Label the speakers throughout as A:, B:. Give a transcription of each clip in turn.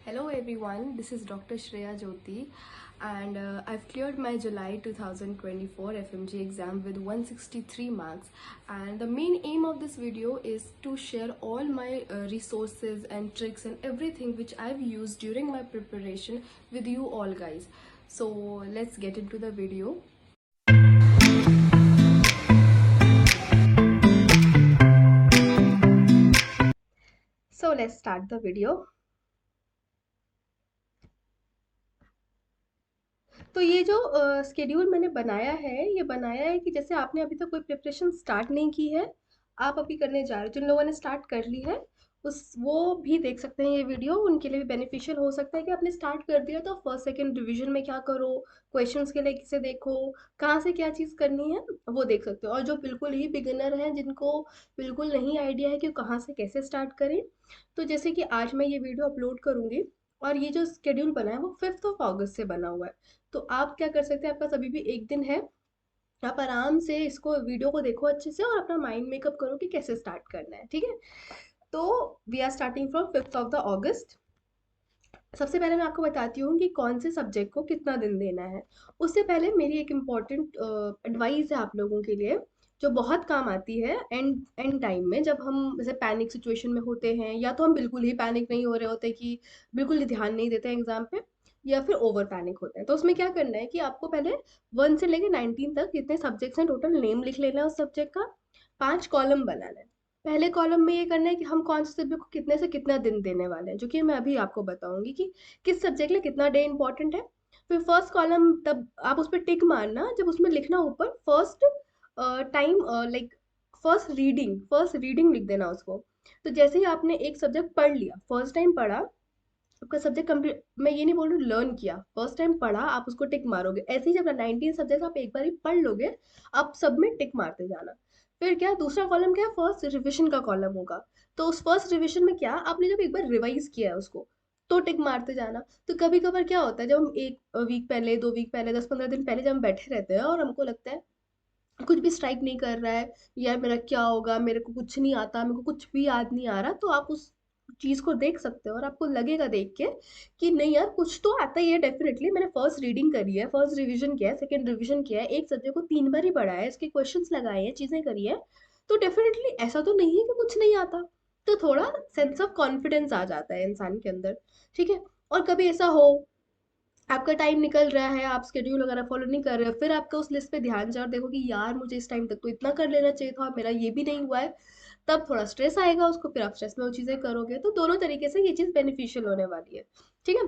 A: Hello everyone, this is Dr. Shreya Jyoti and I've cleared my July 2024 FMG exam with 163 marks, and the main aim of this video is to share all my resources and tricks and everything which I've used during my preparation with you all guys. So let's get into the video. So let's start the video. तो ये जो schedule मैंने बनाया है, ये बनाया है कि जैसे आपने अभी तक कोई प्रिपरेशन स्टार्ट नहीं की है, आप अभी करने जा रहे हो। जिन लोगों ने स्टार्ट कर ली है उस वो भी देख सकते हैं ये वीडियो, उनके लिए भी बेनिफिशियल हो सकता है कि आपने स्टार्ट कर दिया तो फर्स्ट सेकंड रिवीजन में क्या करो, क्वेश्चंस के लिए किसे देखो, कहाँ से क्या चीज़ करनी है वो देख सकते हो। और जो बिल्कुल ही बिगिनर हैं, जिनको बिल्कुल नहीं आइडिया है कि कहाँ से कैसे स्टार्ट करें, तो जैसे कि आज मैं ये वीडियो अपलोड करूँगी और ये जो स्केड्यूल बना है वो 5th ऑफ अगस्त से बना हुआ है। तो आप क्या कर सकते हैं, आपका अभी भी एक दिन है, आप आराम से इसको वीडियो को देखो अच्छे से और अपना माइंड मेकअप करो कि कैसे स्टार्ट करना है। ठीक है, तो we are starting from 5th of the August. सबसे पहले मैं आपको बताती हूँ कि कौन से सब्जेक्ट को कितना दिन देना है। उससे पहले मेरी एक इम्पॉर्टेंट एडवाइस है आप लोगों के लिए, जो बहुत काम आती है एंड एंड टाइम में, जब हम जैसे पैनिक सिचुएशन में होते हैं, या तो हम बिल्कुल ही पैनिक नहीं हो रहे होते कि बिल्कुल ही ध्यान नहीं देते एग्जाम पे, या फिर ओवर पैनिक होता है। तो उसमें क्या करना है कि आपको पहले 1 से लेकर 19 तक जितने सब्जेक्ट्स हैं टोटल नेम लिख लेना है उस सब्जेक्ट का, 5 कॉलम बनाना है। पहले कॉलम में ये करना है कि हम कौन से सब्जेक्ट को कितने से कितना दिन देने वाले हैं, जो कि मैं अभी आपको बताऊंगी कि किस सब्जेक्ट के लिए कितना डे इंपॉर्टेंट है। फिर फर्स्ट कॉलम तब आप उस पर टिक मारना जब उसमें लिखना ऊपर first time, like first reading लिख देना उसको। तो जैसे ही आपने एक सब्जेक्ट पढ़ लिया, फर्स्ट टाइम पढ़ा, आपका सब्जेक्ट कंप्लीट, मैं ये नहीं बोल रही लर्न किया, फर्स्ट टाइम पढ़ा आप उसको टिक मारोगे। ऐसे ही जब 19 सब्जेक्ट आप एक बार ही पढ़ लोगे, आप सब में टिक मारते जाना। फिर क्या, दूसरा कॉलम क्या है, फर्स्ट रिविजन का कॉलम होगा। तो उस फर्स्ट रिविजन में क्या, आपने जब एक बार रिवाइज किया है उसको, तो टिक मारते जाना। तो कभी कभार क्या होता है, जब हम एक वीक पहले, 2 वीक पहले, 10-15 दिन पहले जब हम बैठे रहते हैं और हमको लगता है कुछ भी स्ट्राइक नहीं कर रहा है, यार मेरा क्या होगा, मेरे को कुछ नहीं आता, मेरे को कुछ भी याद नहीं आ रहा, तो आप उस चीज को देख सकते हो और आपको लगेगा देख के कि नहीं यार कुछ तो आता ही है डेफिनेटली। मैंने फर्स्ट रीडिंग करी है, फर्स्ट रिवीजन किया है, सेकंड रिवीजन किया है, एक सब्जेक्ट को 3 बार ही पढ़ा है, इसके क्वेश्चंस लगाए हैं, चीजें करी है, तो डेफिनेटली ऐसा तो नहीं है कि कुछ नहीं आता। तो थोड़ा सेंस ऑफ कॉन्फिडेंस आ जाता है इंसान के अंदर। ठीक है, और कभी ऐसा हो आपका टाइम निकल रहा है, आप स्केड्यूल वगैरह फॉलो नहीं कर रहे हो, फिर आपका उस लिस्ट पे ध्यान जाए और देखो कि यार मुझे इस टाइम तक तो इतना कर लेना चाहिए था, मेरा ये भी नहीं हुआ है, तब थोड़ा स्ट्रेस आएगा उसको, फिर आप स्ट्रेस में वो चीज़ें करोगे। तो दोनों तरीके से ये चीज़ बेनिफिशियल होने वाली है। ठीक है,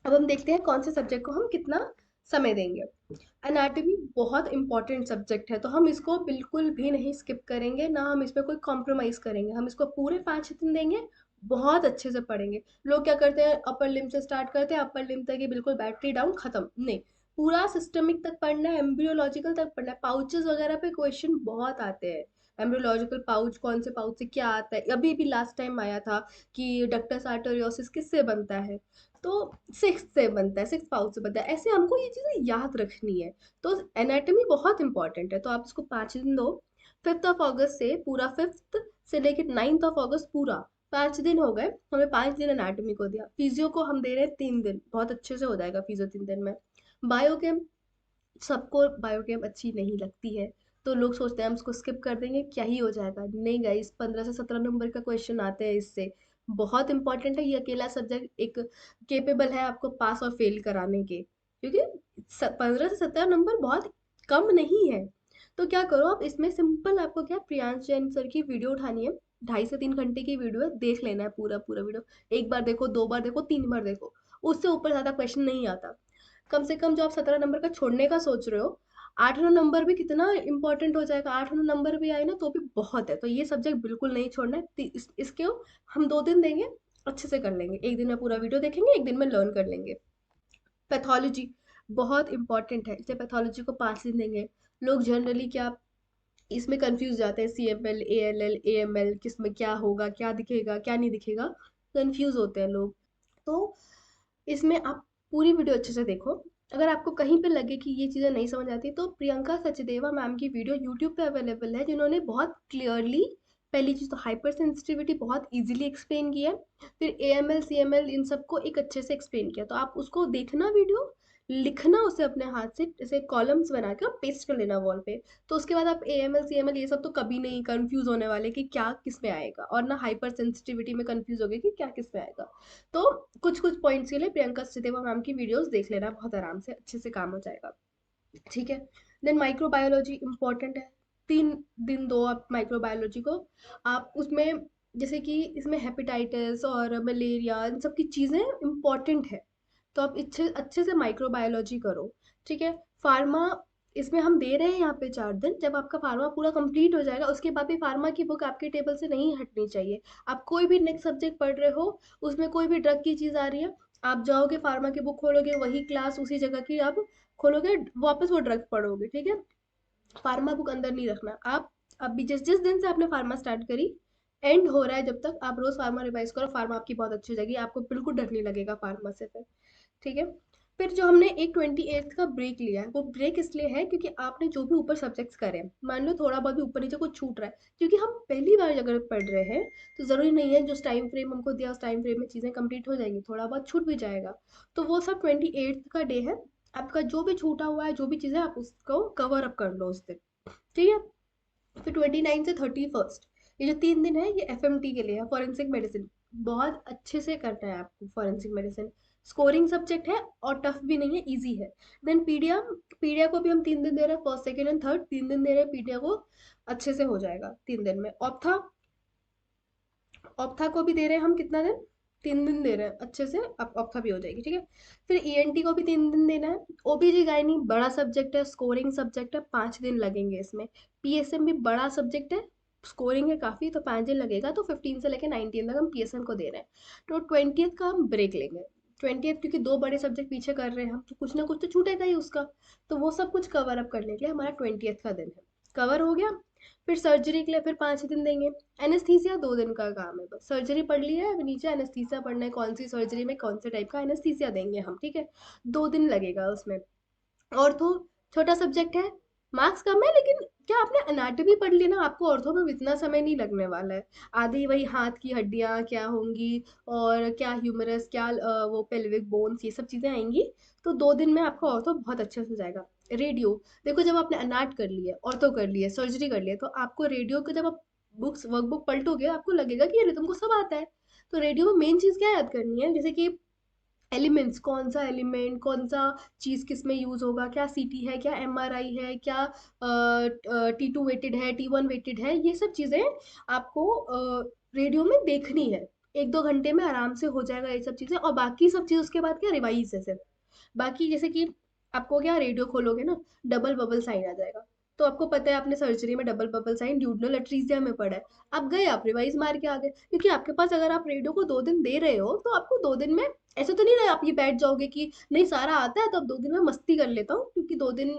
A: अब हम देखते हैं कौन से सब्जेक्ट को हम कितना समय देंगे। एनाटॉमी बहुत इंपॉर्टेंट सब्जेक्ट है, तो हम इसको बिल्कुल भी नहीं स्किप करेंगे, ना हम इसमें कोई कॉम्प्रोमाइज़ करेंगे, हम इसको पूरे 5 दिन देंगे, बहुत अच्छे से पढ़ेंगे। लोग क्या करते हैं, अपर लिम्ब से स्टार्ट करते हैं, अपर लिम्ब तक ही बिल्कुल बैटरी डाउन खत्म, नहीं, पूरा सिस्टमिक तक पढ़ना है, एम्ब्रियोलॉजिकल तक पढ़ना है। पाउचेस वगैरह पे क्वेश्चन बहुत आते हैं, एम्ब्रियोलॉजिकल पाउच कौन से पाउच से क्या आता है, अभी भी लास्ट टाइम आया था कि डक्टस आर्टेरियोसिस किससे बनता है, तो 6 से बनता है, 6 पाउच से बनता है। ऐसे हमको ये चीज़ें याद रखनी है। तो एनाटॉमी बहुत इंपॉर्टेंट है, तो आप इसको 5 दिन दो। 5th ऑफ अगस्त से पूरा, 5th से लेकर 9th ऑफ अगस्त पूरा 5 दिन हो गए, हमें 5 दिन एनाटॉमी को दिया। फिजियो को हम दे रहे हैं 3 दिन, बहुत अच्छे से हो जाएगा फिजियो 3 दिन में। बायोकेम, सबको बायोकेम अच्छी नहीं लगती है, तो लोग सोचते हैं हम इसको स्किप कर देंगे, क्या ही हो जाएगा। नहीं गाइस, 15 से 17 नंबर का क्वेश्चन आते हैं इससे, बहुत इंपॉर्टेंट है ये अकेला सब्जेक्ट, एक केपेबल है आपको पास और फेल कराने के, क्योंकि 15 से 17 नंबर बहुत कम नहीं है। तो क्या करो आप इसमें, सिंपल आपको क्या, प्रियांश जैन सर की वीडियो उठानी है, 2.5 से 3 घंटे की वीडियो है, देख लेना है पूरा पूरा वीडियो, एक बार देखो, 2 बार देखो, 3 बार देखो, उससे ऊपर ज्यादा क्वेश्चन नहीं आता। कम से कम जो आप 17 नंबर का छोड़ने का सोच रहे हो, 8 9 नंबर भी कितना इंपॉर्टेंट हो जाएगा, 8 9 नंबर भी आए ना तो भी बहुत है। तो ये सब्जेक्ट बिल्कुल नहीं छोड़ना है। इसके हम 2 दिन देंगे, अच्छे से कर लेंगे, एक दिन में पूरा वीडियो देखेंगे, एक दिन में लर्न कर लेंगे। पैथोलॉजी बहुत इंपॉर्टेंट है, इसे पैथोलॉजी को 5 दिन देंगे। लोग जनरली क्या इसमें कंफ्यूज जाते हैं, CML ALL AML किस में क्या होगा, क्या दिखेगा क्या नहीं दिखेगा, कंफ्यूज होते हैं लोग। तो इसमें आप पूरी वीडियो अच्छे से देखो। अगर आपको कहीं पे लगे कि ये चीज़ें नहीं समझ आती, तो प्रियंका सचदेवा मैम की वीडियो यूट्यूब पे अवेलेबल है, जिन्होंने बहुत क्लियरली पहली चीज़ तो हाइपर सेंसिटिविटी बहुत इजीली एक्सप्लेन किया है, फिर AML CML इन सबको एक अच्छे से एक्सप्लेन किया, तो आप उसको देखना वीडियो, लिखना उसे अपने हाथ से, जैसे कॉलम्स बना के पेस्ट कर लेना वॉल पे। तो उसके बाद आप AML CML ये सब तो कभी नहीं कंफ्यूज होने वाले कि क्या किस में आएगा, और ना हाइपर सेंसिटिविटी में कंफ्यूज हो गए कि क्या किस में आएगा। तो कुछ कुछ पॉइंट्स के लिए प्रियंका सचदेवा मैम की वीडियोस देख लेना, बहुत आराम से अच्छे से काम हो जाएगा। ठीक है। देन माइक्रोबायोलॉजी इंपॉर्टेंट है, 3 दिन दो आप माइक्रोबायोलॉजी को। आप उसमें जैसे कि इसमें हेपेटाइटिस और मलेरिया इन सब की चीज़ें इंपॉर्टेंट है, तो आप अच्छे अच्छे से माइक्रोबायोलॉजी करो। ठीक है। फार्मा इसमें हम दे रहे हैं यहाँ पे 4 दिन, जब आपका फार्मा पूरा कंप्लीट हो जाएगा उसके बाद भी फार्मा की बुक आपके टेबल से नहीं हटनी चाहिए। आप कोई भी नेक्स्ट सब्जेक्ट पढ़ रहे हो, उसमें कोई भी ड्रग की चीज़ आ रही है, आप जाओगे फार्मा की बुक खोलोगे, वही क्लास उसी जगह की आप खोलोगे, वापस वो ड्रग पढ़ोगे। ठीक है। फार्मा बुक अंदर नहीं रखना आप। अभी जिस जिस दिन से आपने फार्मा स्टार्ट करी, एंड हो रहा है जब तक, आप रोज फार्मा रिवाइज करो, फार्मा आपकी बहुत अच्छी हो जाएगी, आपको बिल्कुल डर नहीं लगेगा फार्मा से फिर। ठीक है। फिर जो हमने एक 28th का ब्रेक लिया है, वो ब्रेक इसलिए है क्योंकि आपने जो भी ऊपर सब्जेक्ट्स करे हैं, मान लो थोड़ा बहुत भी ऊपर नीचे कुछ छूट रहा है, क्योंकि हम पहली बार अगर पढ़ रहे हैं तो ज़रूरी नहीं है जो टाइम फ्रेम हमको दिया उस टाइम फ्रेम में चीज़ें कंप्लीट हो जाएंगी, थोड़ा बहुत छूट भी जाएगा। तो वो सब 28th का डे है, आपका जो भी छूटा हुआ है जो भी चीज़ें आप उसको कवर अप कर लो उस दिन। ठीक है। फिर 29 से 31, ये जो 3 दिन है ये FMT के लिए है, फॉरेंसिक मेडिसिन। बहुत अच्छे से करना है आपको फॉरेंसिक मेडिसिन, स्कोरिंग सब्जेक्ट है और टफ भी नहीं है, इजी है। देन पीडिया, पीडिया को भी हम 3 दिन दे रहे हैं, फर्स्ट सेकेंड एंड थर्ड 3 दिन दे रहे हैं पीडिया को, अच्छे से हो जाएगा 3 दिन में। ऑप्था, ऑप्था को भी दे रहे हैं हम कितना दिन, 3 दिन दे रहे हैं, अच्छे से अब ऑप्था भी हो जाएगी। ठीक है। फिर ENT को भी 3 दिन देना है। OBG गायनी बड़ा सब्जेक्ट है, स्कोरिंग सब्जेक्ट है, 5 दिन लगेंगे इसमें। PSM भी बड़ा सब्जेक्ट है, स्कोरिंग है काफ़ी, तो 5 दिन लगेगा, तो 15 से लेकर 19 तक हम PSM को दे रहे हैं। तो 20th का हम ब्रेक लेंगे। 20th क्योंकि 2 बड़े सब्जेक्ट पीछे कर रहे हैं हम, तो कुछ ना कुछ तो छूटेगा ही उसका, तो वो सब कुछ कवर अप करने के लिए हमारा 20th का दिन है। कवर हो गया। फिर सर्जरी के लिए फिर 5 दिन देंगे। एनेस्थीसिया 2 दिन का काम है, बस सर्जरी पढ़ ली है, अब नीचे एनेस्थीसिया पढ़ना है, कौन सी सर्जरी में कौन से टाइप का एनेस्थीसिया देंगे हम। ठीक है। 2 दिन लगेगा उसमें। ऑर्थो छोटा सब्जेक्ट है, मार्क्स कम है, लेकिन क्या आपने अनाटमी पढ़ ली ना, आपको ऑर्थो में इतना समय नहीं लगने वाला है। आधी वही हाथ की हड्डियां क्या होंगी, और क्या ह्यूमरस, क्या वो पेल्विक बोन्स, ये सब चीज़ें आएंगी। तो 2 दिन में आपका ऑर्थो बहुत अच्छे से हो जाएगा। रेडियो, देखो जब आपने अनाट कर लिया, ऑर्थो कर लिया, सर्जरी कर लिया, तो आपको रेडियो को जब आप बुक्स वर्कबुक पलटोगे आपको लगेगा कि अरे तुमको सब आता है। तो रेडियो में मेन चीज़ क्या याद करनी है, जैसे कि एलिमेंट्स, कौन सा एलिमेंट कौन सा चीज़ किस में यूज़ होगा, क्या CT है, क्या MRI है, क्या T2 वेटेड है, T1 वेटेड है, ये सब चीज़ें आपको रेडियो में देखनी है। 1-2 घंटे में आराम से हो जाएगा ये सब चीज़ें, और बाकी सब चीज़ उसके बाद क्या रिवाइज है सिर्फ। बाकी जैसे कि आपको क्या, रेडियो खोलोगे ना, डबल बबल साइन आ जाएगा, तो आपको पता है आपने सर्जरी में डबल बबल साइन ड्यूडनल एट्रीजिया में पढ़ा है। आप गए, आप रिवाइज मार के आ गए, क्योंकि आपके पास अगर आप रेडियो को 2 दिन दे रहे हो तो आपको 2 दिन में ऐसे तो नहीं रहे आप ये बैठ जाओगे कि नहीं सारा आता है तो अब 2 दिन में मस्ती कर लेता हूँ क्योंकि 2 दिन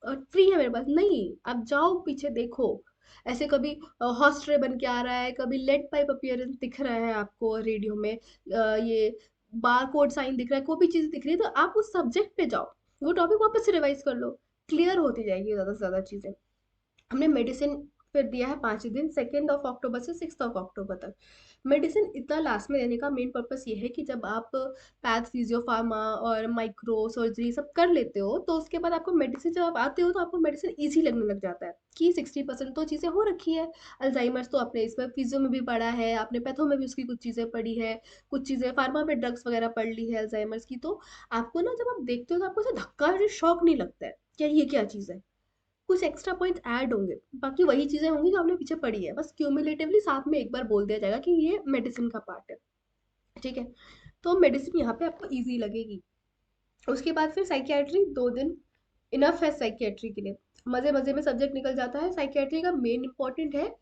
A: फ्री है मेरे पास, नहीं। आप जाओ पीछे देखो, ऐसे कभी हॉर्स ट्रे बन के आ रहा है, कभी लेड पाइप अपीयरेंस दिख रहा है आपको रेडियो में, ये बार कोड साइन दिख रहा है, कोई भी चीज़ दिख रही है, तो आप उस सब्जेक्ट पे जाओ, वो टॉपिक वापस से रिवाइज कर लो, क्लियर होती जाएगी ज़्यादा से ज़्यादा चीज़ें। हमने मेडिसिन फिर दिया है 5 दिन, 2 अक्टूबर से 6 अक्टूबर तक। मेडिसिन इतना लास्ट में देने का मेन पर्पस ये है कि जब आप पैथ फिजियो फार्मा और माइक्रो सर्जरी सब कर लेते हो, तो उसके बाद आपको मेडिसिन, जब आप आते हो तो आपको मेडिसिन ईजी लगने लग जाता है कि 60% तो चीज़ें हो रखी है। अल्जाइमर्स तो आपने इसमें फिजियो में भी पढ़ा है, आपने पैथो में भी उसकी कुछ चीज़ें पढ़ी है, कुछ चीज़ें फार्मा में ड्रग्स वगैरह पढ़ ली है अल्जाइमर्स की, तो आपको ना जब आप देखते हो तो आपको ऐसा धक्का, शौक नहीं लगता है क्या ये क्या चीज़ है। कुछ एक्स्ट्रा पॉइंट्स ऐड होंगे, बाकी वही चीज़ें होंगी जो आपने पीछे पढ़ी है, बस क्यूमुलेटिवली साथ में एक बार बोल दिया जाएगा कि ये मेडिसिन का पार्ट है। ठीक है। तो मेडिसिन यहाँ पे आपको इजी लगेगी। उसके बाद फिर साइकियाट्री 2 दिन इनफ है साइकियाट्री के लिए, मजे मजे में सब्जेक्ट निकल जाता है। साइकियाट्री का मेन इंपॉर्टेंट है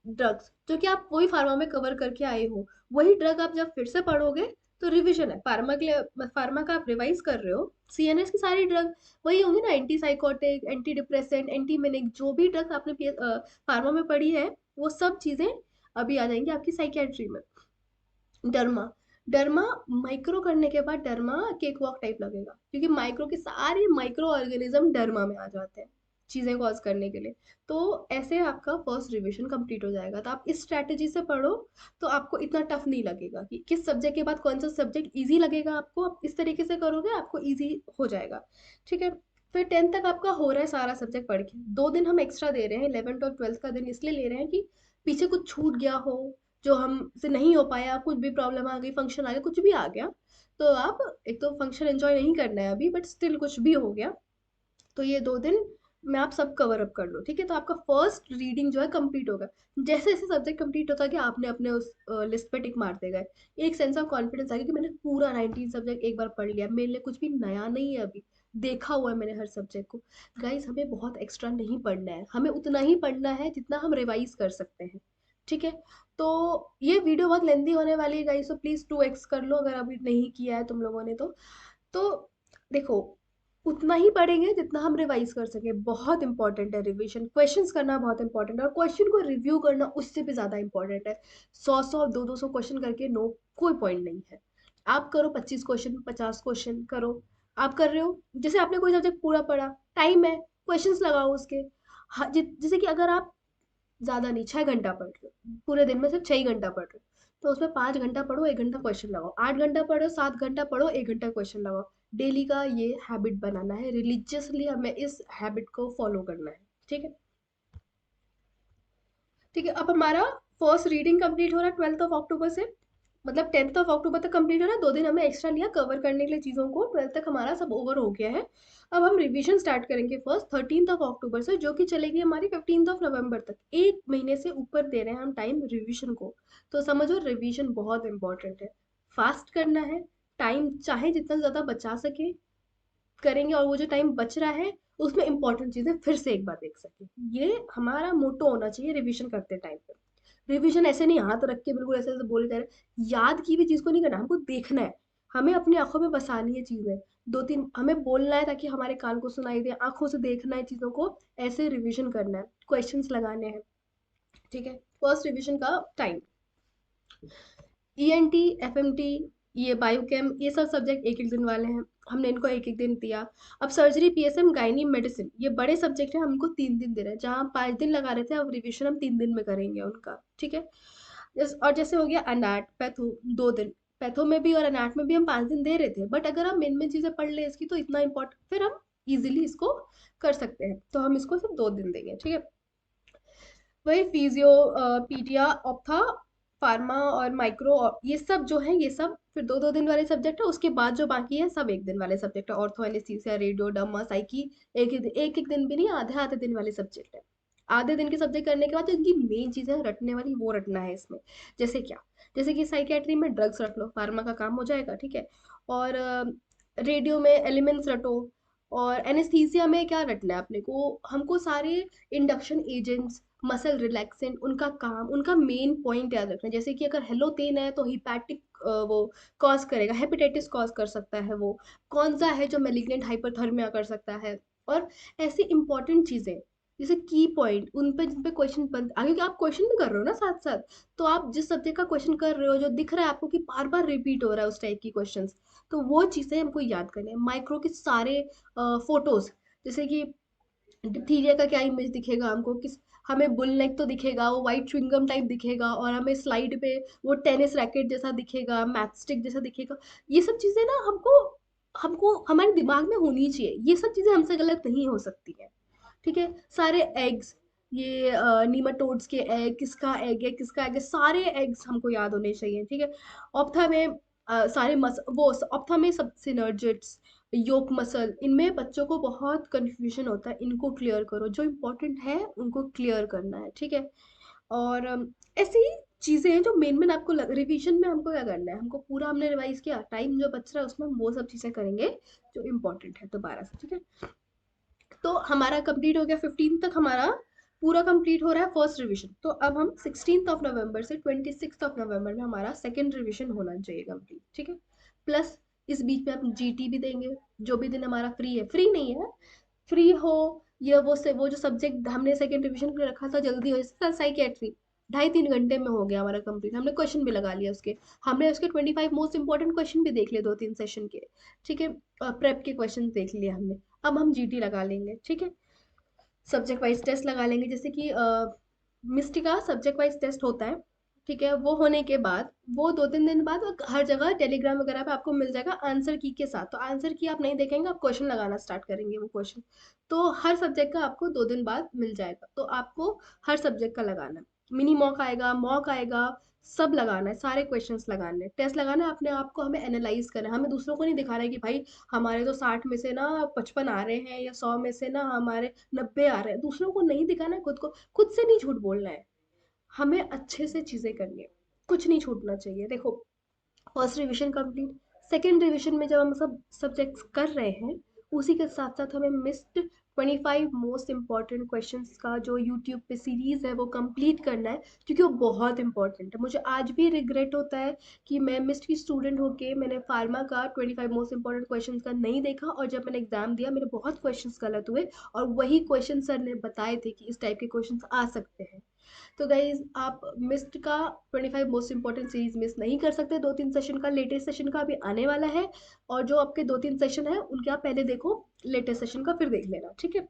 A: ड्रग्स, जो कि आप वही फार्मा में कवर करके आए हो, वही ड्रग आप जब फिर से पढ़ोगे तो रिवीजन है फार्मा के लिए, फार्मा का आप रिवाइज कर रहे हो, CNS की सारी ड्रग वही होंगी ना, एंटी साइकोटिक, एंटी डिप्रेसेंट, एंटीमिनिक, जो भी ड्रग आपने फार्मा में पढ़ी है वो सब चीजें अभी आ जाएंगी आपकी साइकियाट्री में। डर्मा, डर्मा माइक्रो करने के बाद डर्मा केक वॉक टाइप लगेगा, क्योंकि माइक्रो के सारे माइक्रो ऑर्गेनिज्म डर्मा में आ जाते हैं। चीज़ें कॉज करने के लिए। तो ऐसे आपका फर्स्ट रिवीजन कंप्लीट हो जाएगा। तो आप इस स्ट्रैटेजी से पढ़ो, तो आपको इतना टफ नहीं लगेगा कि किस सब्जेक्ट के बाद कौन सा सब्जेक्ट इजी लगेगा आपको। आप इस तरीके से करोगे आपको इजी हो जाएगा। ठीक है। फिर 10th तक आपका हो रहा है सारा सब्जेक्ट पढ़ के, 2 दिन हम एक्स्ट्रा दे रहे हैं, 11th और 12th का दिन इसलिए ले रहे हैं कि पीछे कुछ छूट गया हो, जो हमसे नहीं हो पाया, कुछ भी प्रॉब्लम आ गई, फंक्शन आ गया, कुछ भी आ गया, तो आप, एक तो फंक्शन एंजॉय नहीं करना है अभी, बट स्टिल कुछ भी हो गया, तो ये 2 दिन में आप सब कवर अप कर लो। ठीक है। तो आपका फर्स्ट रीडिंग जो है कंप्लीट होगा। जैसे जैसे सब्जेक्ट कंप्लीट होता गया आपने अपने उस लिस्ट पे टिक मारते गए, एक सेंस ऑफ कॉन्फिडेंस आ गया कि मैंने पूरा 19 सब्जेक्ट एक बार पढ़ लिया, मेरे लिए कुछ भी नया नहीं है अभी, देखा हुआ है मैंने हर सब्जेक्ट को। गाइस हमें बहुत एक्स्ट्रा नहीं पढ़ना है, हमें उतना ही पढ़ना है जितना हम रिवाइज कर सकते हैं। ठीक है। तो ये वीडियो बहुत लेंदी होने वाली है गाइस, तो प्लीज 2x कर लो अगर अभी नहीं किया है तुम लोगों ने तो देखो, उतना ही पढ़ेंगे जितना हम रिवाइज कर सके। बहुत इंपॉर्टेंट है रिवीजन, क्वेश्चंस करना बहुत इंपॉर्टेंट है, और क्वेश्चन को रिव्यू करना उससे भी ज्यादा इंपॉर्टेंट है। 100 100 200 क्वेश्चन करके नो, कोई पॉइंट नहीं है। आप करो 25 क्वेश्चन, 50 क्वेश्चन करो। आप कर रहे हो, जैसे आपने कोई सब्जेक्ट पूरा पढ़ा, टाइम है, क्वेश्चंस लगाओ उसके। जैसे कि अगर आप ज्यादा नहीं 6 घंटा पढ़ रहे हो, पूरे दिन में सिर्फ 6 ही घंटा पढ़ रहे हो, तो उसमें 5 घंटा पढ़ो, 1 घंटा क्वेश्चन लगाओ, 8 घंटा पढ़ो, 7 घंटा पढ़ो, 1 घंटा क्वेश्चन लगाओ। डेली का ये हैबिट बनाना है, रिलीजियसली हमें इस हैबिट को फॉलो करना है। ठीक है। ठीक है। अब हमारा फर्स्ट रीडिंग कंप्लीट हो रहा है 12 अक्टूबर से, मतलब 10 अक्टूबर तक कंप्लीट हो रहा है। 2 दिन हमने एक्स्ट्रा लिया कवर करने के लिए चीज़ों को, 12 तक हमारा सब ओवर हो गया है। अब हम रिवीजन स्टार्ट करेंगे फर्स्ट 13 अक्टूबर से, जो कि चलेगी हमारी 15 नवंबर तक। 1 महीने से ऊपर दे रहे हैं हम टाइम रिवीजन को। तो समझो रिवीजन बहुत इंपॉर्टेंट है, फास्ट करना है, टाइम चाहे जितना ज़्यादा बचा सके करेंगे, और वो जो टाइम बच रहा है उसमें इंपॉर्टेंट चीजें फिर से एक बार देख सके। ये हमारा मोटो होना चाहिए रिवीजन करते टाइम पे। रिवीजन ऐसे नहीं हाथ रख के बिल्कुल ऐसे ऐसे बोले जा रहे, याद की हुई चीज को नहीं करना, हमको देखना है, हमें अपनी आंखों में बसानी है चीजें। 2 3 हमें बोलना है ताकि हमारे कान को सुनाई दे, आंखों से देखना है चीजों को, ऐसे रिवीजन करना है, क्वेश्चंस लगाने हैं। ठीक है। फर्स्ट रिवीजन का टाइम, ईएनटी, एफएमटी, ये बायोकेम, ये सब सब्जेक्ट एक एक दिन वाले हैं, हमने इनको एक एक दिन दिया। अब सर्जरी, पीएसएम, गायनी, मेडिसिन, ये बड़े सब्जेक्ट हैं, हमको 3 दिन दे रहे हैं, जहाँ हम 5 दिन लगा रहे थे, अब रिविजन हम 3 दिन में करेंगे उनका। ठीक है। और जैसे हो गया अनाट, पैथो, 2 दिन, पैथो में भी और अनाट में भी हम 5 दिन दे रहे थे, बट अगर हम मेन मेन चीजें पढ़ ले इसकी तो इतना इंपॉर्टेंट, फिर हम इजिली इसको कर सकते हैं, तो हम इसको सिर्फ 2 दिन देंगे। ठीक है। वही फिजियो, पीडिया, ऑप्था, फार्मा और माइक्रो, ये सब जो है, ये सब फिर 2 2 दिन वाले सब्जेक्ट है। उसके बाद जो बाकी है सब एक दिन वाले सब्जेक्ट है, ortho, anaesthesia, radio, derma, psyche, एक एक दिन भी नहीं, आधे आधे दिन वाले सब्जेक्ट है। आधे दिन के सब्जेक्ट करने के बाद जो इनकी मेन चीजें हैं रटने वाली, वो रटना है इसमें। जैसे क्या, जैसे कि साइकियाट्री में ड्रग्स रट लो, फार्मा का काम हो जाएगा। ठीक है। और रेडियो में एलिमेंट्स रटो। और एनेस्थीसिया में क्या रटना है अपने को, हमको सारे इंडक्शन एजेंट्स, मसल रिलैक्सेंट, उनका काम, उनका मेन पॉइंट याद रखना है। जैसे कि अगर हेलोतेन है तो हिपैटिक वो कॉज करेगा, हेपेटाइटिस कॉज कर सकता है वो, कौन सा है जो मेलिग्नेंट हाइपरथर्मिया कर सकता है। और ऐसी इंपॉर्टेंट चीजें, जैसे की पॉइंट, उन पे जिन पे क्वेश्चन बन आगे, कि आप क्वेश्चन भी कर रहे हो ना साथ साथ, तो आप जिस सब्जेक्ट का क्वेश्चन कर रहे हो जो दिख रहा है आपको कि बार बार रिपीट हो रहा है उस टाइप की क्वेश्चंस, तो वो चीजें हमको याद करनी है। माइक्रो के सारे फोटोज, जैसे कि डिप्थीरिया का क्या इमेज दिखेगा हमको, किस, हमें बुल नेक तो दिखेगा, वो वाइट च्युइंगम टाइप दिखेगा, और हमें स्लाइड पे वो टेनिस रैकेट जैसा दिखेगा, मैचस्टिक जैसा दिखेगा। ये सब चीजें ना हमको हमको हमारे दिमाग में होनी चाहिए, ये सब चीजें हमसे गलत नहीं हो सकती है। ठीक है। सारे एग्स, ये नीमाटोड्स के एग, किसका एग है, किसका एग है, सारे एग्स हमको याद होने चाहिए। ठीक है। ऑप्था में सारे वो ऑप्था में सब सिनर्जिट्स, योक मसल, इनमें बच्चों को बहुत कंफ्यूजन होता है, इनको क्लियर करो, जो इम्पोर्टेंट है उनको क्लियर करना है। ठीक है। और ऐसी चीजें हैं जो मेन मेन आपको रिवीजन में हमको क्या करना है, हमको पूरा हमने रिवाइज किया, टाइम जो बच रहा है उसमें हम वो सब चीजें करेंगे जो इम्पोर्टेंट है दोबारा से। ठीक है। तो हमारा कंप्लीट हो गया, 15 तक हमारा पूरा कंप्लीट हो रहा है फर्स्ट रिवीजन। तो अब हम 16 नवंबर से 26 नवंबर में हमारा सेकेंड रिवीजन होना चाहिए कंप्लीट। ठीक है। प्लस इस बीच में हम जीटी भी देंगे, जो भी दिन हमारा फ्री है, फ्री नहीं है, फ्री हो, या वो से वो जो सब्जेक्ट हमने सेकेंड रिवीजन के लिए रखा था जल्दी हो, जैसे साइकेट्री 2.5 3 घंटे में हो गया हमारा कंप्लीट, हमने क्वेश्चन भी लगा लिया उसके, हमने उसके 25 मोस्ट इंपॉर्टेंट क्वेश्चन भी देख लिए 2 3 सेशन के। ठीक है। प्रेप के क्वेश्चन देख लिए हमने, अब हम जीटी लगा लेंगे। ठीक है। सब्जेक्ट वाइज टेस्ट लगा लेंगे, जैसे कि मिस्ट्री का सब्जेक्ट वाइज टेस्ट होता है, ठीक है। वो होने के बाद वो 2-3 दिन बाद हर जगह टेलीग्राम वगैरह पे आपको मिल जाएगा आंसर की के साथ। तो आंसर की आप नहीं देखेंगे, आप क्वेश्चन लगाना स्टार्ट करेंगे वो क्वेश्चन। तो हर सब्जेक्ट का आपको 2 दिन बाद मिल जाएगा, तो आपको हर सब्जेक्ट का लगाना है। मिनी मॉक आएगा, सब लगाना है, सारे क्वेश्चंस लगाने हैं, टेस्ट लगाना है अपने आप को, हमें एनालाइज करना है, हमें दूसरों को नहीं दिखाना है कि भाई हमारे तो 60 में से ना 55 आ रहे हैं, या 100 में से ना हमारे 90 आ रहे हैं। दूसरों को नहीं दिखाना है, खुद को, खुद से नहीं झूठ बोलना है, हमें अच्छे से चीज़ें करनी है, कुछ नहीं छूटना चाहिए। देखो, first revision complete, second revision में जब हम सब सब्जेक्ट्स कर रहे हैं, उसी के साथ साथ हमें मिस्ड 25 मोस्ट इंपॉर्टेंट क्वेश्चंस का जो यूट्यूब पे सीरीज है वो कंप्लीट करना है, क्योंकि वो बहुत इंपॉर्टेंट है। मुझे आज भी रिग्रेट होता है कि मैं मिस्ड की स्टूडेंट होके मैंने फार्मा का 25 मोस्ट इंपॉर्टेंट क्वेश्चंस का नहीं देखा, और जब मैंने एग्जाम दिया मेरे बहुत क्वेश्चंस गलत हुए, और वही क्वेश्चन सर ने बताए थे कि इस टाइप के क्वेश्चंस आ सकते हैं। तो गाइज, आप मिस्ड का 25 मोस्ट इंपॉर्टेंट सीरीज मिस नहीं कर सकते। 2-3 सेशन का, लेटेस्ट सेशन का अभी आने वाला है, और जो आपके 2-3 सेशन है उनके आप पहले देखो, लेटेस्ट सेशन का फिर देख लेना, ठीक है।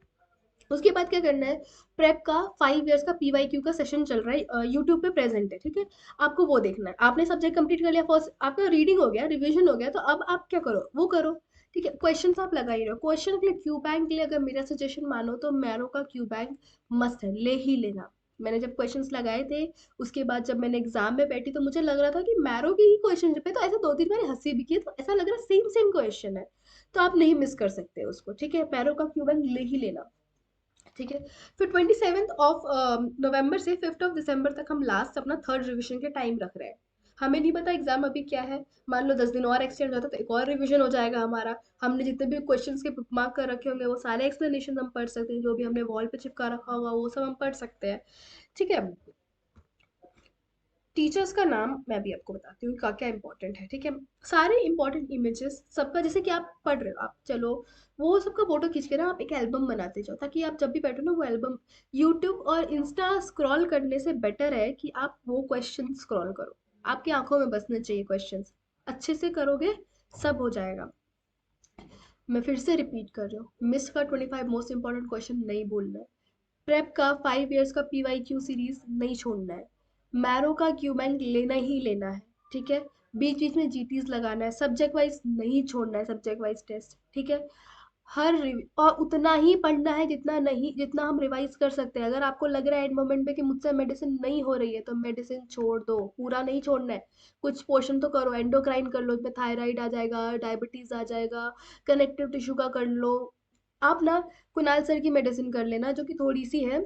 A: उसके बाद क्या करना है, प्रेप का 5 इयर्स का पीवाईक्यू का सेशन चल रहा है, यूट्यूब पे प्रेजेंट है, ठीक है। आपको वो देखना है। आपने सब्जेक्ट कंप्लीट कर लिया, फर्स्ट आपका रीडिंग हो गया, रिवीजन हो गया, तो अब आप क्या करो, वो करो, ठीक है। क्वेश्चंस आप लगा ही रहो। क्वेश्चन के लिए, क्यू बैंक के लिए अगर मेरा सजेशन मानो तो मैरो का क्यू बैंक मस्त है, ले ही लेना। मैंने जब क्वेश्चंस लगाए थे, उसके बाद जब मैंने एग्जाम में बैठी तो मुझे लग रहा था कि मैरो के ही क्वेश्चन पे तो ऐसा 2-3 बार हंसी भी की है, तो ऐसा लग रहा है सेम सेम क्वेश्चन है। तो आप नहीं मिस कर सकते उसको, ठीक है। मैरो का क्यू बैंक ले ही लेना, ठीक है। फिर 27 ऑफ नवंबर से 5 ऑफ दिसंबर तक हम लास्ट अपना थर्ड रिवीजन के टाइम रख रहे हैं। हमें नहीं पता एग्जाम अभी क्या है, मान लो 10 दिन और एक्सटेंड होता तो एक और रिवीजन हो जाएगा हमारा। हमने जितने भी क्वेश्चंस के बुकमार्क कर रखे होंगे वो सारे एक्सप्लेनेशन हम पढ़ सकते हैं, जो भी हमने वॉल पे चिपका रखा होगा वो सब हम पढ़ सकते हैं, ठीक है। टीचर्स का नाम मैं भी आपको बताती हूँ क्या क्या इंपॉर्टेंट है, ठीक है। सारे इंपॉर्टेंट इमेजेस सबका, जैसे कि आप पढ़ रहे हो, आप चलो वो सबका फोटो खींच के ना आप एक एल्बम बनाते जाओ, ताकि आप जब भी बैठो ना वो एल्बम, यूट्यूब और इंस्टा स्क्रॉल करने से बेटर है कि आप वो क्वेश्चन स्क्रॉल करो। आपकी आंखों में बसने चाहिए क्वेश्चंस, अच्छे से करोगे सब हो जाएगा। मैं फिर से रिपीट कर रही हूँ, मिस का 25 मोस्ट इंपॉर्टेंट क्वेश्चन नहीं भूलना है। प्रेप का 5 इयर्स का पीवाईक्यू सीरीज नहीं छोड़ना है। मैरो का क्यू बैंक लेना ही लेना है, ठीक है। बीच बीच में जीटीज लगाना है, सब्जेक्ट वाइज नहीं छोड़ना है, सब्जेक्ट वाइज टेस्ट, ठीक है। और उतना ही पढ़ना है जितना नहीं, जितना हम रिवाइज कर सकते हैं। अगर आपको लग रहा है एंड मोमेंट पे कि मुझसे मेडिसिन नहीं हो रही है, तो मेडिसिन छोड़ दो, पूरा नहीं छोड़ना है। कुछ पोर्शन तो करो, एंडोक्राइन कर लो, इसमें थायराइड आ जाएगा, डायबिटीज आ जाएगा, कनेक्टिव टिश्यू का कर लो। आप ना कुणाल सर की मेडिसिन कर लेना, जो कि थोड़ी सी है,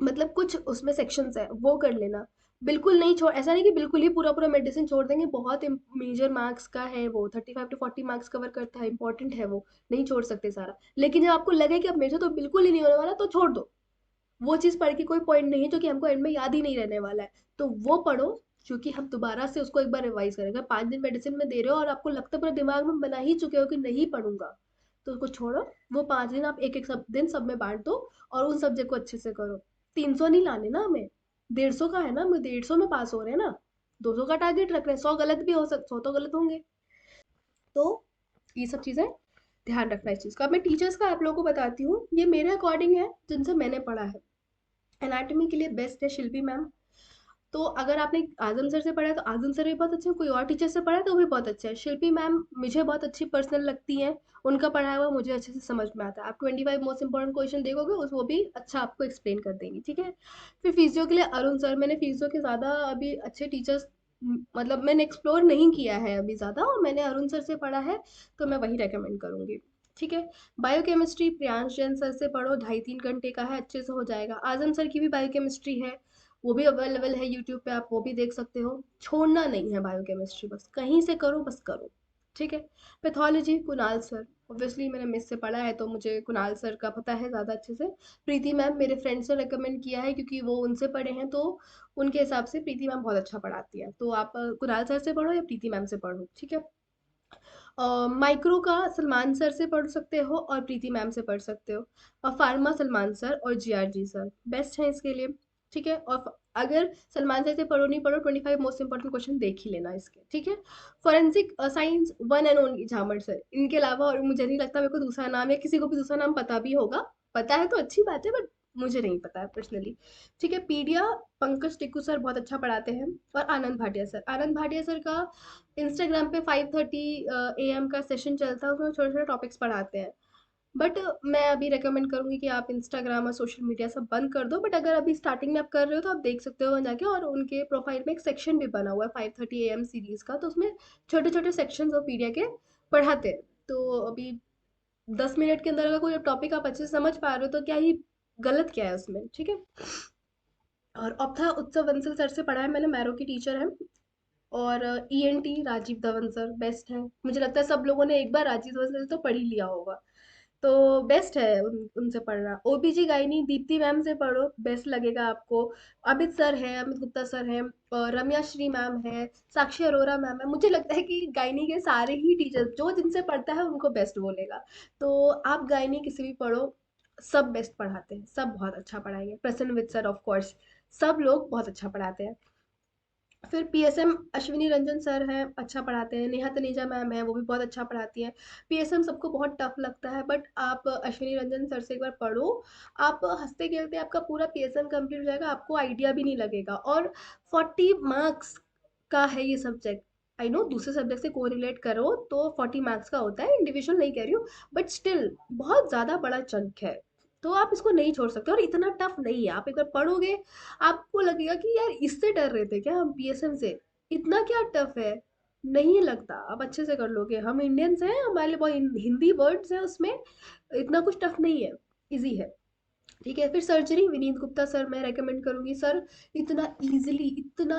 A: मतलब कुछ उसमें सेक्शंस है वो कर लेना। बिल्कुल नहीं छोड़, ऐसा नहीं कि बिल्कुल ही पूरा पूरा मेडिसिन छोड़ देंगे, बहुत मेजर मार्क्स का है वो, 35 to 40 मार्क्स कवर करता है, इंपॉर्टेंट है वो, नहीं छोड़ सकते सारा। लेकिन जब आपको लगे कि अब मेरे से तो बिल्कुल ही नहीं होने वाला, तो छोड़ दो। वो चीज़ पढ़ के कोई पॉइंट नहीं है जो कि हमको एंड में याद ही नहीं रहने वाला है, तो वो पढ़ो, क्योंकि हम दोबारा से उसको एक बार रिवाइज करेंगे। 5 दिन मेडिसिन में दे रहे हो और आपको लगता है पूरे दिमाग में बना ही चुके हो कि नहीं पढ़ूंगा, तो उसको छोड़ो। वो 5 दिन आप एक एक सब दिन सब में बांट दो, और उन सब्जेक्ट को अच्छे से करो। 300 नहीं लाने ना हमें, 150 का है ना, हम 150 में पास हो रहे हैं ना, 200 का टारगेट रख रहे हैं, 100 गलत भी हो सकते, 100 तो गलत होंगे। तो ये सब चीज़ें ध्यान रखना इस चीज़ का। अब मैं टीचर्स का आप लोगों को बताती हूँ, ये मेरे अकॉर्डिंग है जिनसे मैंने पढ़ा है। एनाटॉमी के लिए बेस्ट है शिल्पी मैम। तो अगर आपने आजम सर से पढ़ा है तो आजम सर भी बहुत अच्छे हैं, कोई और टीचर से पढ़ा है तो भी बहुत अच्छा है। शिल्पी मैम मुझे बहुत अच्छी पर्सनल लगती हैं, उनका पढ़ाया हुआ मुझे अच्छे से समझ में आता है। आप 25 मोस्ट इंपॉर्टेंट क्वेश्चन देखोगे उस वो भी अच्छा आपको एक्सप्लेन कर देंगी, ठीक है। फिर फिजियो के लिए अरुण सर, मैंने फिजियो के ज़्यादा अभी अच्छे टीचर्स, मतलब मैंने एक्सप्लोर नहीं किया है अभी ज़्यादा, और मैंने अरुण सर से पढ़ा है, तो मैं वही रेकमेंड करूँगी, ठीक है। बायोकेमिस्ट्री प्रियांश जैन सर से पढ़ो, 2.5-3 घंटे का है, अच्छे से हो जाएगा। आजम सर की भी बायोकेमिस्ट्री है, वो भी अवेलेबल है यूट्यूब पे, आप वो भी देख सकते हो। छोड़ना नहीं है बायोकेमिस्ट्री, बस कहीं से करो, बस करो, ठीक है। पैथोलॉजी कुणाल सर, ऑब्वियसली मैंने मिस से पढ़ा है तो मुझे कुणाल सर का पता है ज़्यादा अच्छे से। प्रीति मैम मेरे फ्रेंड से रेकमेंड किया है, क्योंकि वो उनसे पढ़े हैं, तो उनके हिसाब से प्रीति मैम बहुत अच्छा पढ़ाती है, तो आप कुणाल सर से पढ़ो या प्रीति मैम से पढ़ो, ठीक है। माइक्रो का सलमान सर से पढ़ सकते हो और प्रीति मैम से पढ़ सकते हो। और फार्मा सलमान सर और जीआरजी सर बेस्ट हैं इसके लिए, ठीक है। और अगर सलमान सर से पढ़ो नहीं पढ़ो, 25 मोस्ट इंपॉर्टेंट क्वेश्चन देख ही लेना इसके, ठीक है। Forensic science one and only झामर sir, इनके अलावा और मुझे नहीं लगता मेरे को दूसरा नाम या किसी को भी दूसरा नाम पता भी होगा। पता है तो अच्छी बात है, बट मुझे नहीं पता है पर्सनली। ठीक है, पीडिया पंकज टिक्कू सर बहुत अच्छा पढ़ाते हैं, और आनंद भाटिया सर, आनंद भाटिया सर का इंस्टाग्राम पे 5:30 AM का सेशन चलता है, उसमें छोटे छोटे टॉपिक्स पढ़ाते हैं। बट मैं अभी रेकमेंड करूंगी कि आप इंस्टाग्राम और सोशल मीडिया सब बंद कर दो, बट अगर अभी स्टार्टिंग में आप कर रहे हो तो आप देख सकते हो वहाँ जाके, और उनके प्रोफाइल में एक सेक्शन भी बना हुआ है 5:30 AM सीरीज का, तो उसमें छोटे छोटे सेक्शन वो पीडिया के पढ़ाते हैं। तो अभी 10 मिनट के अंदर अगर कोई टॉपिक आप अच्छे से समझ पा रहे हो तो क्या ही गलत क्या है उसमें, ठीक है। और अब्था उत्सव बंसल सर से पढ़ा है मैंने, मैरो की टीचर है। और ENT Rajeev Dhawan sir best है, मुझे लगता है सब लोगों ने एक बार राजीव धवन सर तो पढ़ ही लिया होगा। तो बेस्ट है उनसे पढ़ना। OBG गायनी दीप्ति मैम से पढ़ो, बेस्ट लगेगा आपको। अमित सर है, अमित गुप्ता सर है, और रम्या श्री मैम है, साक्षी अरोरा मैम है। मुझे लगता है कि गायनी के सारे ही टीचर जो जिनसे पढ़ता है उनको बेस्ट बोलेगा। तो आप गायनी किसी भी पढ़ो, सब बेस्ट पढ़ाते हैं, सब बहुत अच्छा पढ़ाएंगे। प्रसन्न विद सर ऑफ कोर्स, सब लोग बहुत अच्छा पढ़ाते हैं। फिर PSM अश्विनी रंजन सर हैं, अच्छा पढ़ाते हैं। नेहा तनेजा मैम है, वो भी बहुत अच्छा पढ़ाती हैं। PSM सबको बहुत टफ लगता है, बट आप अश्विनी रंजन सर से एक बार पढ़ो, आप हंसते खेलते आपका पूरा PSM कंप्लीट हो जाएगा, आपको आइडिया भी नहीं लगेगा। और 40 मार्क्स का है ये सब्जेक्ट। आई नो दूसरे सब्जेक्ट से कोरिलेट करो तो 40 मार्क्स का होता है, इंडिविजुअल नहीं कह रही हूँ, बट स्टिल बहुत ज़्यादा बड़ा चंक है। तो आप इसको नहीं छोड़ सकते, और इतना टफ नहीं है। आप एक बार पढ़ोगे, आपको लगेगा कि यार इससे डर रहे थे क्या हम PSM से, इतना क्या टफ है। नहीं लगता, आप अच्छे से कर लोगे। हम इंडियंस हैं, हमारे लिए बहुत हिंदी वर्ड्स हैं उसमें, इतना कुछ टफ नहीं है, इजी है। ठीक है, फिर सर्जरी विनीत गुप्ता सर मैं रेकमेंड करूंगी सर। इतना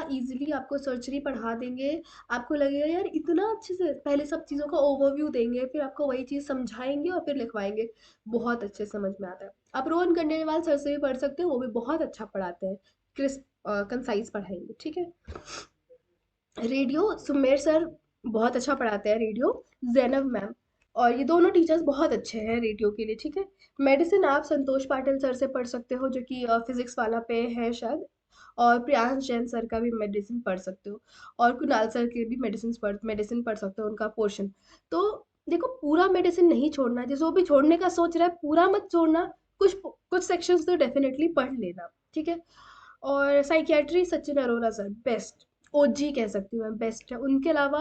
A: इजीली आपको सर्जरी पढ़ा देंगे, आपको लगेगा यार इतना अच्छे से, पहले सब चीज़ों का ओवरव्यू देंगे, फिर आपको वही चीज़ समझाएंगे और फिर लिखवाएंगे, बहुत अच्छे समझ में आता है। आप रोहन खंडेलवाल सर से भी पढ़ सकते हो, वो भी बहुत अच्छा पढ़ाते हैं, क्रिस्प कंसाइज पढ़ाएंगे, ठीक है। रेडियो सुमेर सर बहुत अच्छा पढ़ाते हैं, रेडियो जैनब मैम, और ये दोनों टीचर्स बहुत अच्छे हैं रेडियो के लिए, ठीक है। मेडिसिन आप संतोष पाटिल सर से पढ़ सकते हो, जो कि फिजिक्स वाला पे है शायद। और प्रियांश जैन सर का भी मेडिसिन पढ़ सकते हो, और कुणाल सर के भी मेडिसिन पढ़ सकते हो, उनका पोर्शन। तो देखो, पूरा मेडिसिन नहीं छोड़ना, जिसको भी छोड़ने का सोच रहा है पूरा मत छोड़ना, कुछ कुछ सेक्शंस तो डेफिनेटली पढ़ लेना, ठीक है। और psychiatry Sachin Arora sir best, OG कह सकती हूँ मैं, बेस्ट है। उनके अलावा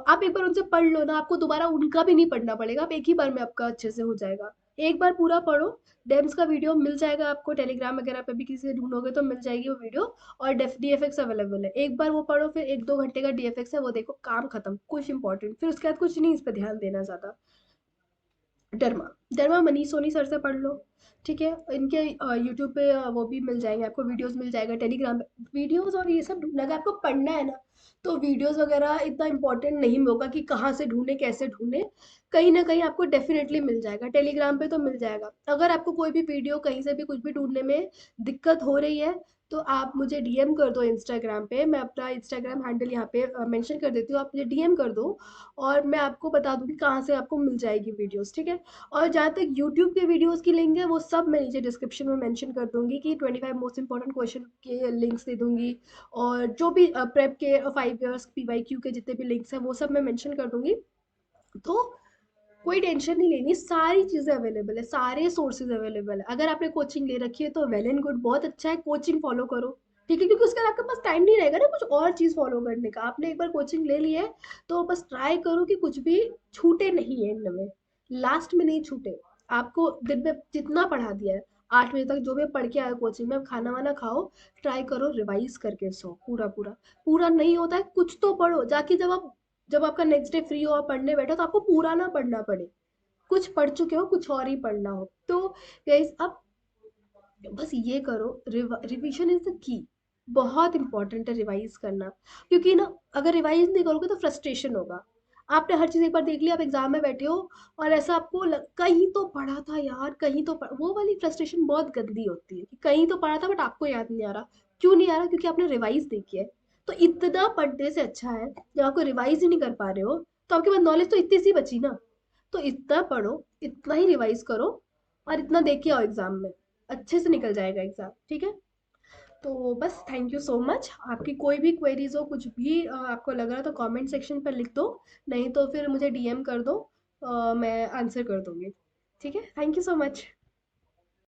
A: आप एक बार उनसे पढ़ लो ना, आपको दोबारा उनका भी नहीं पढ़ना पड़ेगा, आप एक ही बार में आपका अच्छे से हो जाएगा। एक बार पूरा पढ़ो। डेम्स का वीडियो मिल जाएगा आपको, टेलीग्राम वगैरह पे भी किसी से ढूंढोगे तो मिल जाएगी वो वीडियो। और DFX अवेलेबल है, एक बार वो पढ़ो, फिर 1-2 घंटे का DFX है, वो देखो, काम खत्म, कुछ इंपॉर्टेंट, फिर उसके बाद कुछ नहीं, इस पर ध्यान देना ज़्यादा। डरमा डरमा मनीष सोनी सर से पढ़ लो, ठीक है। इनके यूट्यूब पे वो भी मिल जाएंगे आपको, वीडियोस मिल जाएगा, टेलीग्राम पे वीडियोस, और ये सब ढूंढना, अगर आपको पढ़ना है ना तो वीडियोस वगैरह इतना इंपॉर्टेंट नहीं होगा कि कहाँ से ढूंढे कैसे ढूंढे, कहीं ना कहीं आपको डेफिनेटली मिल जाएगा, टेलीग्राम पे तो मिल जाएगा। अगर आपको कोई भी वीडियो कहीं से भी कुछ भी ढूंढने में दिक्कत हो रही है, तो आप मुझे DM कर दो इंस्टाग्राम पे, मैं अपना इंस्टाग्राम हैंडल यहाँ पे मेंशन कर देती हूँ, आप मुझे DM कर दो, और मैं आपको बता दूंगी कहाँ से आपको मिल जाएगी वीडियोस, ठीक है। और जहाँ तक यूट्यूब के वीडियोस की लिंक है, वो सब मैं नीचे डिस्क्रिप्शन में मेंशन कर दूंगी, कि 25 मोस्ट इंपॉर्टेंट क्वेश्चन के लिंक्स दे दूंगी, और जो भी प्रेप के 5 इयर्स PYQ के जितने भी लिंक्स हैं वो सब मैं मेंशन कर दूंगी। तो कोई टेंशन नहीं लेनी, सारी चीज़ें अवेलेबल है, सारे सोर्सेज अवेलेबल है। अगर आपने कोचिंग ले रखी है तो वेल एंड गुड, बहुत अच्छा है, कोचिंग फॉलो करो, ठीक है, क्योंकि उसके बाद आपके पास टाइम नहीं रहेगा ना कुछ और चीज़ फॉलो करने का। आपने एक बार कोचिंग ले ली है तो बस ट्राई करो कि कुछ भी छूटे नहीं है एंड में, लास्ट में नहीं छूटे। आपको दिन में जितना पढ़ा दिया है, 8 बजे तक जो भी पढ़ के आए कोचिंग में, खाना वाना खाओ, ट्राई करो रिवाइज करके सो पूरा पूरा। पूरा नहीं होता है कुछ तो पढ़ो जाके, जब आपका नेक्स्ट डे फ्री हो, आप पढ़ने बैठो, तो आपको पूरा ना पढ़ना पड़े, कुछ पढ़ चुके हो कुछ और ही पढ़ना हो। तो गाइस अब बस ये करो, रिवीजन इज द की, बहुत इंपॉर्टेंट है रिवाइज करना, क्योंकि ना अगर रिवाइज नहीं करोगे तो फ्रस्ट्रेशन होगा। आपने हर चीज़ एक बार देख लिया, आप एग्जाम में बैठे हो और ऐसा आपको कहीं तो पढ़ा था यार, वो वाली फ्रस्ट्रेशन बहुत गंदी होती है, कि कहीं तो पढ़ा था बट आपको याद नहीं आ रहा। क्यों नहीं आ रहा? क्योंकि आपने रिवाइज नहीं किया है। तो इतना पढ़ने से अच्छा है, जब आपको रिवाइज ही नहीं कर पा रहे हो तो आपके पास नॉलेज तो इतनी सी बची ना, तो इतना पढ़ो, इतना ही रिवाइज करो, और इतना देख के आओ एग्जाम में, अच्छे से निकल जाएगा एग्जाम, ठीक है। तो बस थैंक यू सो मच। आपकी कोई भी क्वेरीज हो, कुछ भी आपको लग रहा है तो कमेंट सेक्शन पर लिख दो, नहीं तो फिर मुझे DM कर दो, मैं आंसर कर दूंगी, ठीक है। Thank you so much.